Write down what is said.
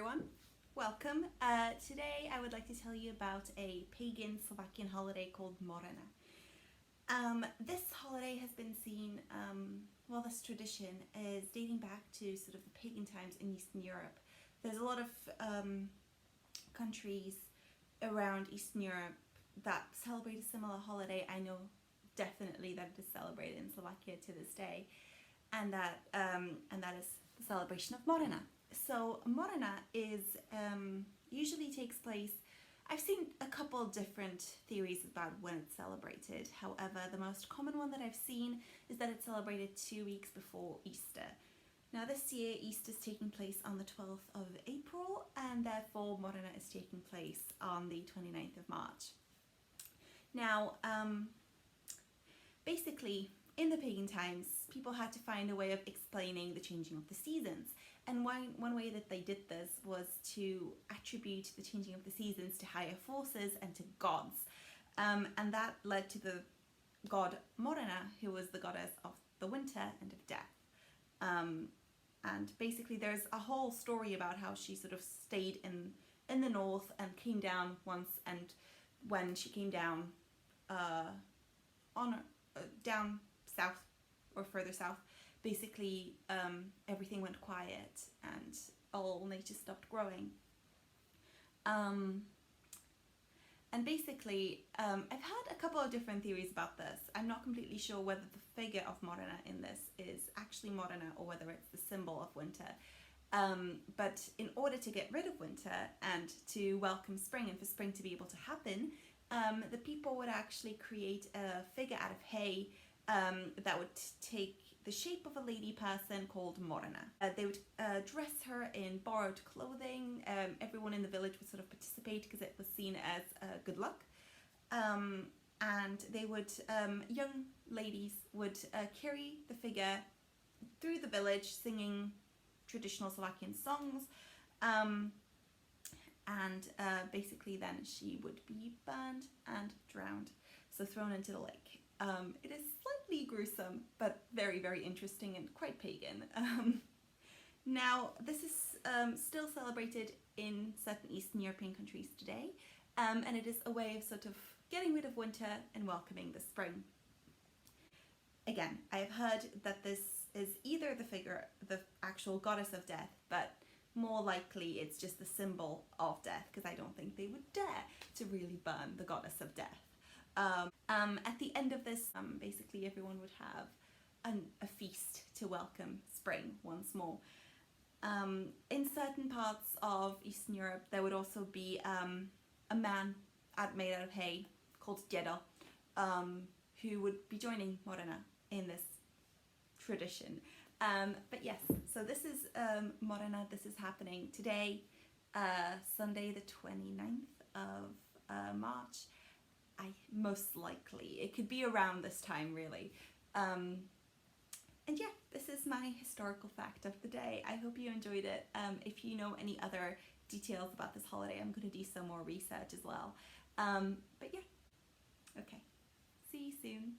everyone, welcome. Today I would like to tell you about a pagan Slovakian holiday called Morena. This holiday has been seen, this tradition is dating back to sort of the pagan times in Eastern Europe. There's a lot of countries around Eastern Europe that celebrate a similar holiday. I know definitely that it is celebrated in Slovakia to this day, and that is the celebration of Morena. So Morena is usually takes place. I've seen a couple different theories about when it's celebrated. However, the most common one that I've seen is that it's celebrated 2 weeks before Easter. Now this year Easter is taking place on the 12th of April, and therefore Morena is taking place on the 29th of March. Now, basically, in the pagan times, people had to find a way of explaining the changing of the seasons. And one way that they did this was to attribute the changing of the seasons to higher forces and to gods. And that led to the god Morena, who was the goddess of the winter and of death. And basically there's a whole story about how she sort of stayed in the north and came down once, and when she came down down south or further south, basically everything went quiet and all nature stopped growing. And basically I've had a couple of different theories about this. I'm not completely sure whether the figure of Morena in this is actually Morena or whether it's the symbol of winter. But in order to get rid of winter and to welcome spring and for spring to be able to happen, the people would actually create a figure out of hay that would take the shape of a lady person called Morena. They would dress her in borrowed clothing. Everyone in the village would sort of participate because it was seen as good luck. And they would, young ladies would carry the figure through the village singing traditional Slovakian songs. Basically then she would be burned and drowned, so thrown into the lake. It is slightly gruesome, but very, very interesting and quite pagan. Now, this is still celebrated in certain Eastern European countries today, and it is a way of sort of getting rid of winter and welcoming the spring. Again, I've heard that this is either the actual goddess of death, but more likely it's just the symbol of death, because I don't think they would dare to really burn the goddess of death. At the end of this, basically everyone would have a feast to welcome spring once more. In certain parts of Eastern Europe, there would also be a man made out of hay called Djedo, who would be joining Morena in this tradition. But yes, so this is Morena. This is happening today, Sunday the 29th of March. Most likely, it could be around this time really. And yeah, this is my historical fact of the day. I hope you enjoyed it. If you know any other details about this holiday, I'm going to do some more research as well. But yeah, okay, see you soon.